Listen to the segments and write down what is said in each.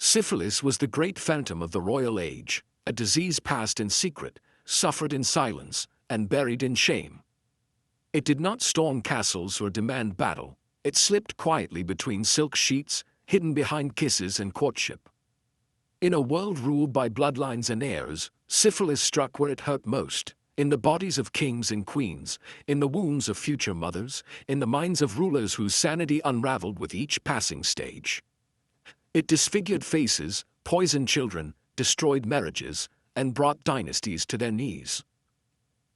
Syphilis was the great phantom of the royal age, a disease passed in secret, suffered in silence, and buried in shame. It did not storm castles or demand battle. It slipped quietly between silk sheets, hidden behind kisses and courtship. In a world ruled by bloodlines and heirs, syphilis struck where it hurt most, in the bodies of kings and queens, in the wombs of future mothers, in the minds of rulers whose sanity unraveled with each passing stage. It disfigured faces, poisoned children, destroyed marriages, and brought dynasties to their knees.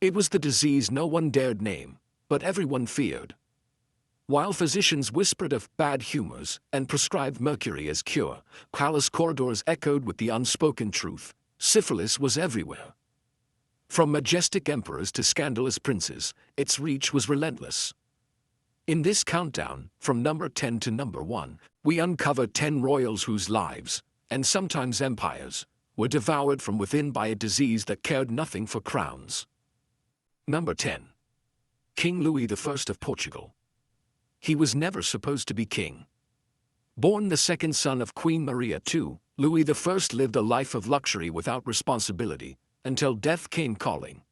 It was the disease no one dared name, but everyone feared. While physicians whispered of bad humors and prescribed mercury as cure, palace corridors echoed with the unspoken truth: syphilis was everywhere. From majestic emperors to scandalous princes, its reach was relentless. In this countdown, from number 10 to number 1, we uncover 10 royals whose lives, and sometimes empires, were devoured from within by a disease that cared nothing for crowns. Number 10. King Louis I of Portugal. He was never supposed to be king. Born the second son of Queen Maria II, Louis I lived a life of luxury without responsibility, until death came calling.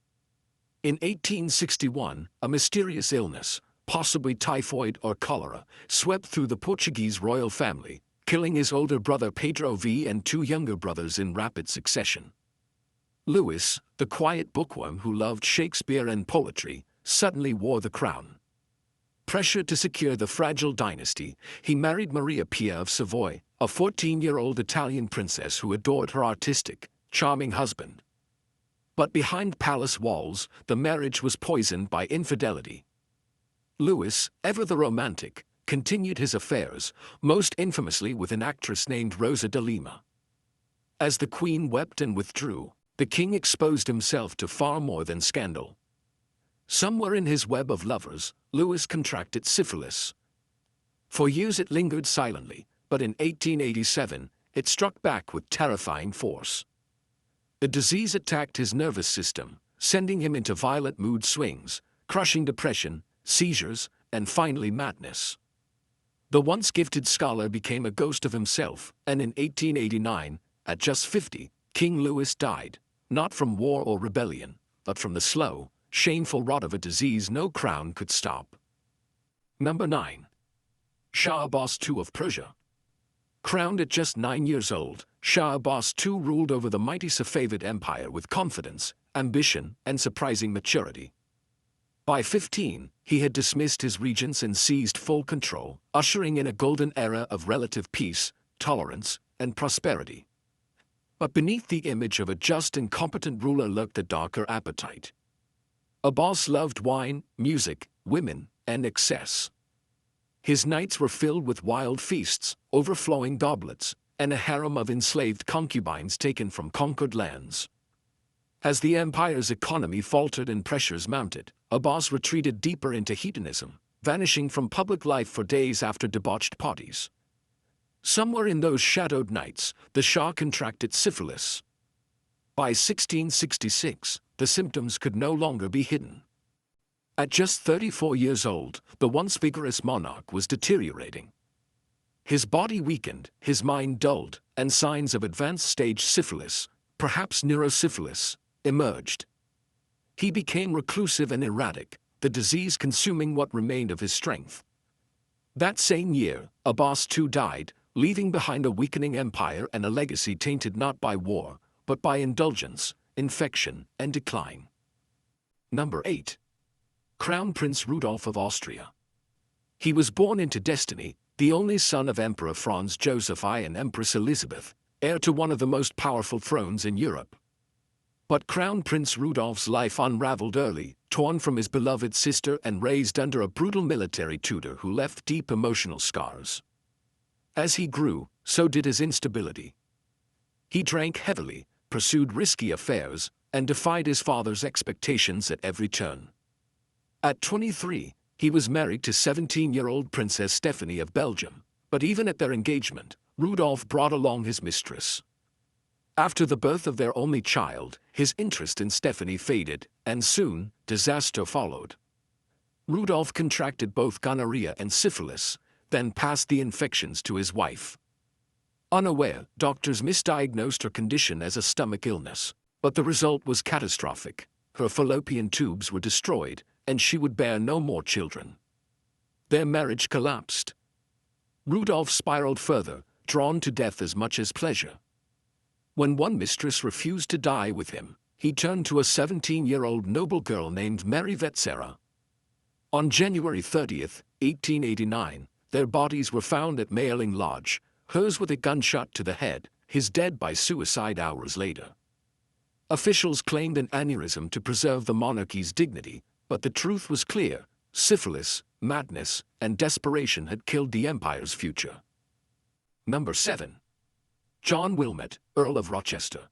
In 1861, a mysterious illness, possibly typhoid or cholera, swept through the Portuguese royal family, killing his older brother Pedro V and 2 younger brothers in rapid succession. Louis, the quiet bookworm who loved Shakespeare and poetry, suddenly wore the crown. Pressured to secure the fragile dynasty, he married Maria Pia of Savoy, a 14-year-old Italian princess who adored her artistic, charming husband. But behind palace walls, the marriage was poisoned by infidelity. Louis, ever the romantic, continued his affairs, most infamously with an actress named Rosa de Lima. As the queen wept and withdrew, the king exposed himself to far more than scandal. Somewhere in his web of lovers, Louis contracted syphilis. For years it lingered silently, but in 1887, it struck back with terrifying force. The disease attacked his nervous system, sending him into violent mood swings, crushing depression, seizures, and finally madness. The once gifted scholar became a ghost of himself, and in 1889, at just 50, King Louis died, not from war or rebellion, but from the slow, shameful rot of a disease no crown could stop. Number 9. Shabad II of Persia. Crowned at just 9 years old, Shabad II ruled over the mighty Safavid Empire with confidence, ambition, and surprising maturity. By 15, he had dismissed his regents and seized full control, ushering in a golden era of relative peace, tolerance, and prosperity. But beneath the image of a just and competent ruler lurked a darker appetite. Abbas loved wine, music, women, and excess. His nights were filled with wild feasts, overflowing goblets, and a harem of enslaved concubines taken from conquered lands. As the empire's economy faltered and pressures mounted, Abbas retreated deeper into hedonism, vanishing from public life for days after debauched parties. Somewhere in those shadowed nights, the Shah contracted syphilis. By 1666, the symptoms could no longer be hidden. At just 34 years old, the once vigorous monarch was deteriorating. His body weakened, his mind dulled, and signs of advanced stage syphilis, perhaps neurosyphilis, emerged. He became reclusive and erratic, the disease consuming what remained of his strength. That same year, Abbas II died, leaving behind a weakening empire and a legacy tainted not by war, but by indulgence, infection, and decline. Number 8. Crown Prince Rudolf of Austria. He was born into destiny, the only son of Emperor Franz Joseph I and Empress Elizabeth, heir to one of the most powerful thrones in Europe. But Crown Prince Rudolf's life unraveled early, torn from his beloved sister and raised under a brutal military tutor who left deep emotional scars. As he grew, so did his instability. He drank heavily, pursued risky affairs, and defied his father's expectations at every turn. At 23, he was married to 17-year-old Princess Stephanie of Belgium, but even at their engagement, Rudolf brought along his mistress. After the birth of their only child, his interest in Stephanie faded, and soon, disaster followed. Rudolf contracted both gonorrhea and syphilis, then passed the infections to his wife. Unaware, doctors misdiagnosed her condition as a stomach illness, but the result was catastrophic. Her fallopian tubes were destroyed, and she would bear no more children. Their marriage collapsed. Rudolf spiraled further, drawn to death as much as pleasure. When one mistress refused to die with him, he turned to a 17-year-old noble girl named Mary Vetsera. On January 30, 1889, their bodies were found at Mayerling Lodge, hers with a gunshot to the head, his dead by suicide hours later. Officials claimed an aneurysm to preserve the monarchy's dignity, but the truth was clear: syphilis, madness, and desperation had killed the empire's future. Number 7. John Wilmot, Earl of Rochester.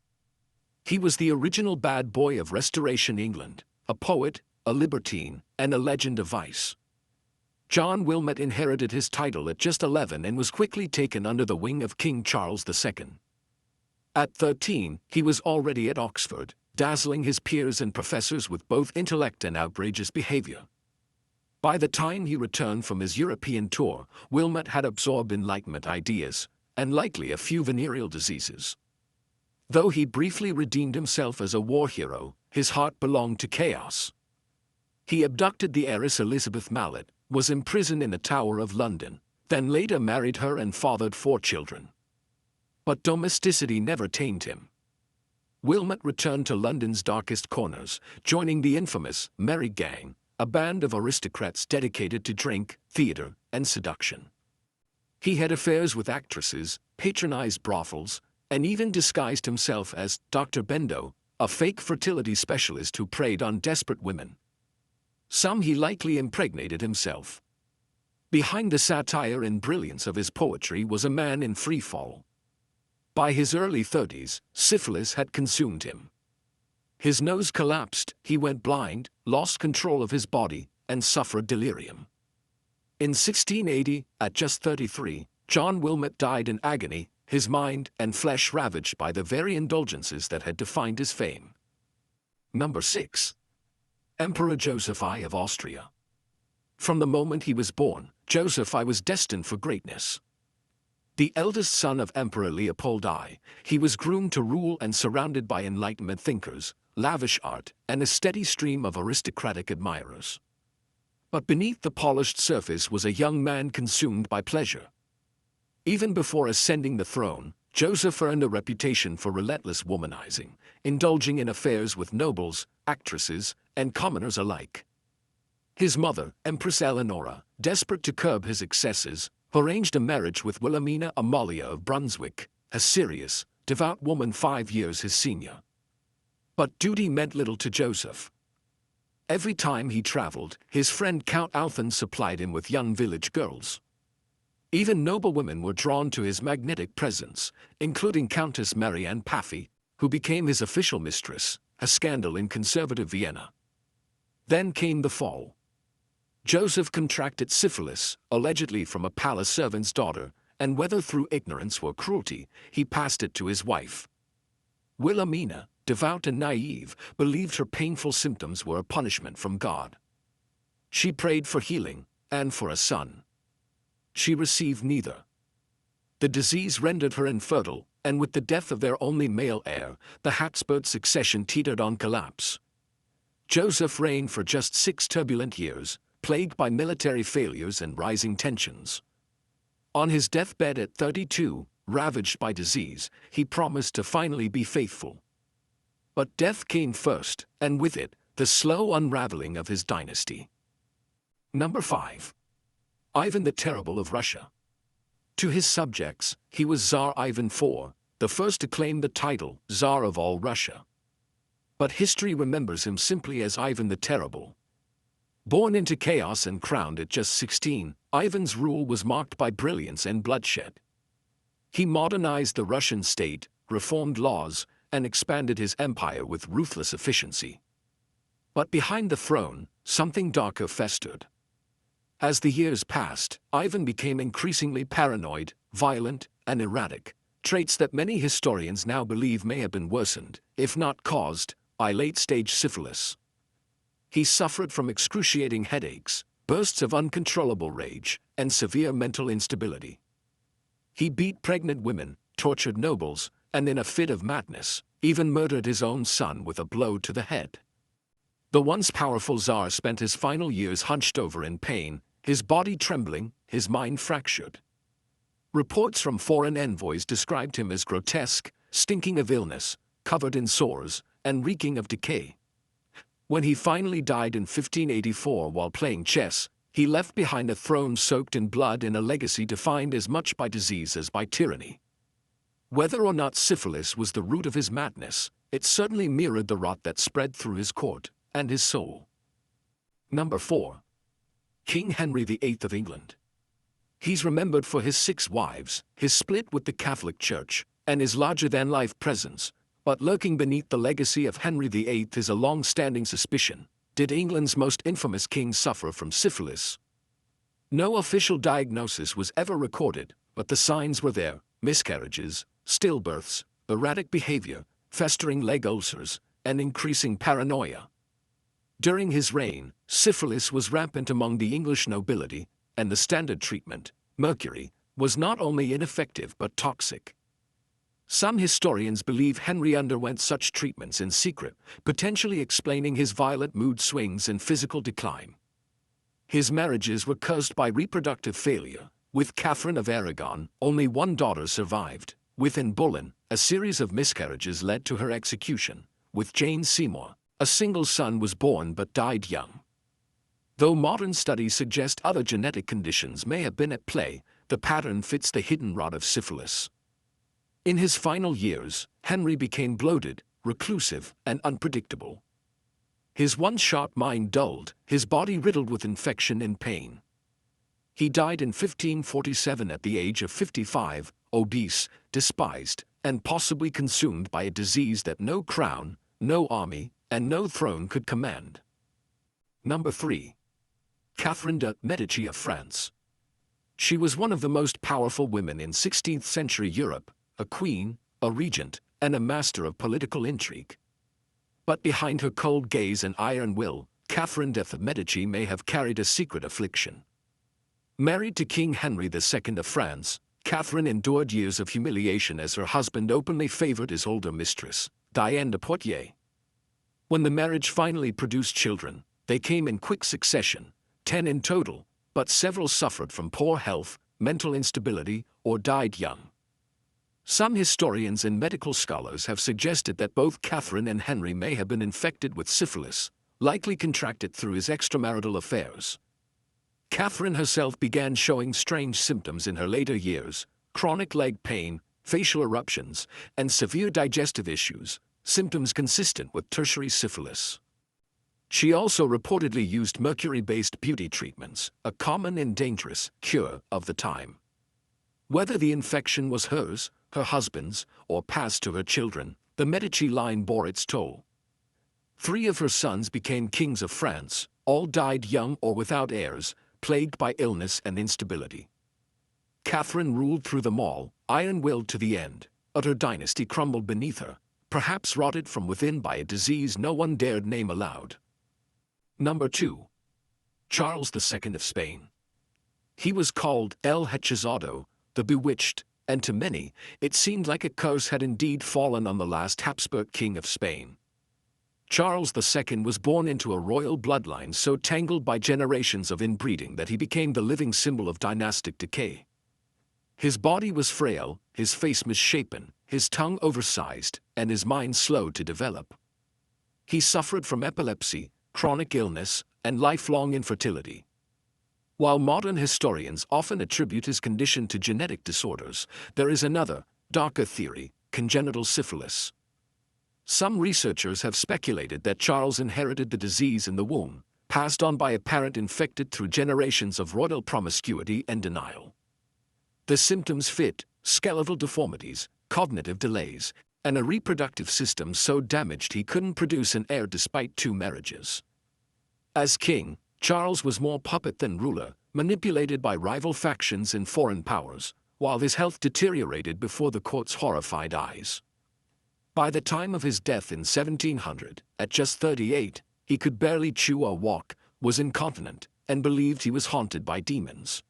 He was the original bad boy of Restoration England, a poet, a libertine, and a legend of vice. John Wilmot inherited his title at just 11 and was quickly taken under the wing of King Charles II. At 13, he was already at Oxford, dazzling his peers and professors with both intellect and outrageous behavior. By the time he returned from his European tour, Wilmot had absorbed Enlightenment ideas, and likely a few venereal diseases. Though he briefly redeemed himself as a war hero, his heart belonged to chaos. He abducted the heiress Elizabeth Mallet, was imprisoned in the Tower of London, then later married her and fathered 4 children. But domesticity never tamed him. Wilmot returned to London's darkest corners, joining the infamous Merry Gang, a band of aristocrats dedicated to drink, theatre, and seduction. He had affairs with actresses, patronized brothels, and even disguised himself as Dr. Bendo, a fake fertility specialist who preyed on desperate women. Some he likely impregnated himself. Behind the satire and brilliance of his poetry was a man in free fall. By his early 30s, syphilis had consumed him. His nose collapsed, he went blind, lost control of his body, and suffered delirium. In 1680, at just 33, John Wilmot died in agony, his mind and flesh ravaged by the very indulgences that had defined his fame. Number 6. Emperor Joseph I of Austria. From the moment he was born, Joseph I was destined for greatness. The eldest son of Emperor Leopold I, he was groomed to rule and surrounded by Enlightenment thinkers, lavish art, and a steady stream of aristocratic admirers. But beneath the polished surface was a young man consumed by pleasure. Even before ascending the throne, Joseph earned a reputation for relentless womanizing, indulging in affairs with nobles, actresses, and commoners alike. His mother, Empress Eleonora, desperate to curb his excesses, arranged a marriage with Wilhelmina Amalia of Brunswick, a serious, devout woman 5 years his senior. But duty meant little to Joseph. Every time he traveled, his friend Count Alphonse supplied him with young village girls. Even noblewomen were drawn to his magnetic presence, including Countess Marianne Paffy, who became his official mistress, a scandal in conservative Vienna. Then came the fall. Joseph contracted syphilis, allegedly from a palace servant's daughter, and whether through ignorance or cruelty, he passed it to his wife. Wilhelmina, devout and naive, believed her painful symptoms were a punishment from God. She prayed for healing, and for a son. She received neither. The disease rendered her infertile, and with the death of their only male heir, the Habsburg succession teetered on collapse. Joseph reigned for just 6 turbulent years, plagued by military failures and rising tensions. On his deathbed at 32, ravaged by disease, he promised to finally be faithful. But death came first, and with it, the slow unraveling of his dynasty. Number 5. Ivan the Terrible of Russia. To his subjects, he was Tsar Ivan IV, the first to claim the title Tsar of all Russia. But history remembers him simply as Ivan the Terrible. Born into chaos and crowned at just 16, Ivan's rule was marked by brilliance and bloodshed. He modernized the Russian state, reformed laws, and expanded his empire with ruthless efficiency. But behind the throne, something darker festered. As the years passed, Ivan became increasingly paranoid, violent, and erratic, traits that many historians now believe may have been worsened, if not caused, by late-stage syphilis. He suffered from excruciating headaches, bursts of uncontrollable rage, and severe mental instability. He beat pregnant women, tortured nobles, and in a fit of madness, even murdered his own son with a blow to the head. The once powerful Tsar spent his final years hunched over in pain, his body trembling, his mind fractured. Reports from foreign envoys described him as grotesque, stinking of illness, covered in sores, and reeking of decay. When he finally died in 1584 while playing chess, he left behind a throne soaked in blood and a legacy defined as much by disease as by tyranny. Whether or not syphilis was the root of his madness, it certainly mirrored the rot that spread through his court and his soul. Number 4. King Henry VIII of England. He's remembered for his 6 wives, his split with the Catholic Church, and his larger-than-life presence, but lurking beneath the legacy of Henry VIII is a long-standing suspicion. Did England's most infamous king suffer from syphilis? No official diagnosis was ever recorded, but the signs were there: miscarriages, stillbirths, erratic behavior, festering leg ulcers, and increasing paranoia. During his reign, syphilis was rampant among the English nobility, and the standard treatment, mercury, was not only ineffective but toxic. Some historians believe Henry underwent such treatments in secret, potentially explaining his violent mood swings and physical decline. His marriages were cursed by reproductive failure. With Catherine of Aragon, only one daughter survived. With Anne Boleyn, a series of miscarriages led to her execution. With Jane Seymour, a single son was born but died young. Though modern studies suggest other genetic conditions may have been at play, the pattern fits the hidden rot of syphilis. In his final years, Henry became bloated, reclusive, and unpredictable. His once sharp mind dulled, his body riddled with infection and pain. He died in 1547 at the age of 55, obese, despised, and possibly consumed by a disease that no crown, no army, and no throne could command. Number 3. Catherine de' Medici of France. She was one of the most powerful women in 16th century Europe, a queen, a regent, and a master of political intrigue. But behind her cold gaze and iron will, Catherine de' Medici may have carried a secret affliction. Married to King Henry II of France, Catherine endured years of humiliation as her husband openly favored his older mistress, Diane de Poitiers. When the marriage finally produced children, they came in quick succession, 10 in total, but several suffered from poor health, mental instability, or died young. Some historians and medical scholars have suggested that both Catherine and Henry may have been infected with syphilis, likely contracted through his extramarital affairs. Catherine herself began showing strange symptoms in her later years: chronic leg pain, facial eruptions, and severe digestive issues, symptoms consistent with tertiary syphilis. She also reportedly used mercury-based beauty treatments, a common and dangerous cure of the time. Whether the infection was hers, her husband's, or passed to her children, the Medici line bore its toll. 3 of her sons became kings of France, all died young or without heirs, plagued by illness and instability. Catherine ruled through them all, iron-willed to the end, but her dynasty crumbled beneath her, perhaps rotted from within by a disease no one dared name aloud. Number 2. Charles II of Spain. He was called El Hechizado, the Bewitched, and to many, it seemed like a curse had indeed fallen on the last Habsburg king of Spain. Charles II was born into a royal bloodline so tangled by generations of inbreeding that he became the living symbol of dynastic decay. His body was frail, his face misshapen, his tongue oversized, and his mind slow to develop. He suffered from epilepsy, chronic illness, and lifelong infertility. While modern historians often attribute his condition to genetic disorders, there is another, darker theory: congenital syphilis. Some researchers have speculated that Charles inherited the disease in the womb, passed on by a parent infected through generations of royal promiscuity and denial. The symptoms fit: skeletal deformities, cognitive delays, and a reproductive system so damaged he couldn't produce an heir despite 2 marriages. As king, Charles was more puppet than ruler, manipulated by rival factions and foreign powers, while his health deteriorated before the court's horrified eyes. By the time of his death in 1700, at just 38, he could barely chew or walk, was incontinent, and believed he was haunted by demons.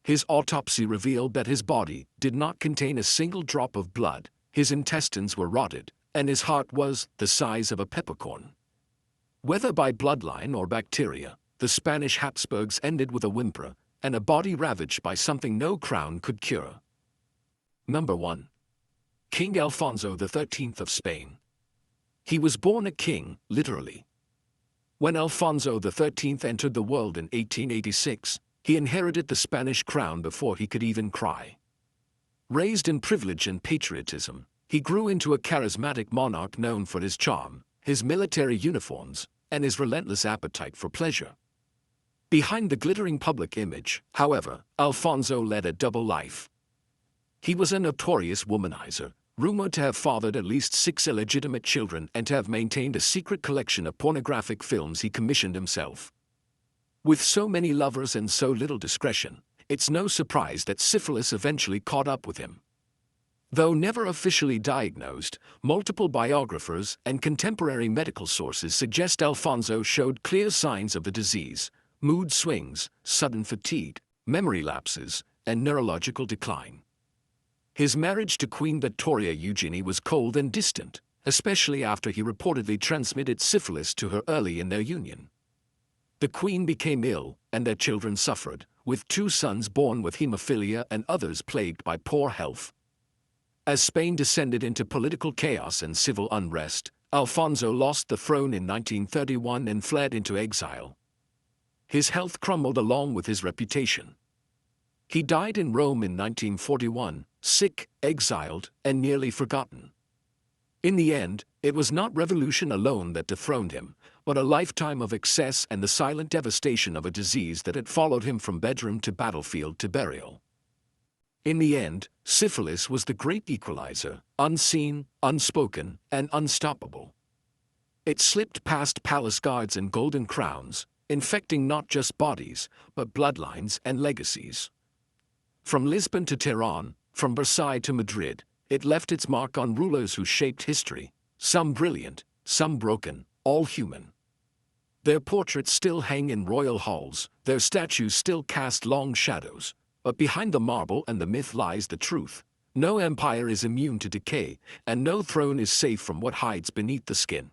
His autopsy revealed that his body did not contain a single drop of blood, his intestines were rotted, and his heart was the size of a peppercorn. Whether by bloodline or bacteria, the Spanish Habsburgs ended with a whimper, and a body ravaged by something no crown could cure. Number 1. King Alfonso XIII of Spain. He was born a king, literally. When Alfonso XIII entered the world in 1886, he inherited the Spanish crown before he could even cry. Raised in privilege and patriotism, he grew into a charismatic monarch known for his charm, his military uniforms, and his relentless appetite for pleasure. Behind the glittering public image, however, Alfonso led a double life. He was a notorious womanizer, rumored to have fathered at least 6 illegitimate children and to have maintained a secret collection of pornographic films he commissioned himself. With so many lovers and so little discretion, it's no surprise that syphilis eventually caught up with him. Though never officially diagnosed, multiple biographers and contemporary medical sources suggest Alfonso showed clear signs of the disease: mood swings, sudden fatigue, memory lapses, and neurological decline. His marriage to Queen Victoria Eugenie was cold and distant, especially after he reportedly transmitted syphilis to her early in their union. The Queen became ill, and their children suffered, with 2 sons born with hemophilia and others plagued by poor health. As Spain descended into political chaos and civil unrest, Alfonso lost the throne in 1931 and fled into exile. His health crumbled along with his reputation. He died in Rome in 1941, sick, exiled, and nearly forgotten. In the end, it was not revolution alone that dethroned him, but a lifetime of excess and the silent devastation of a disease that had followed him from bedroom to battlefield to burial. In the end, syphilis was the great equalizer, unseen, unspoken, and unstoppable. It slipped past palace guards and golden crowns, infecting not just bodies, but bloodlines and legacies. From Lisbon to Tehran, from Versailles to Madrid, it left its mark on rulers who shaped history, some brilliant, some broken, all human. Their portraits still hang in royal halls, their statues still cast long shadows, but behind the marble and the myth lies the truth. No empire is immune to decay, and no throne is safe from what hides beneath the skin.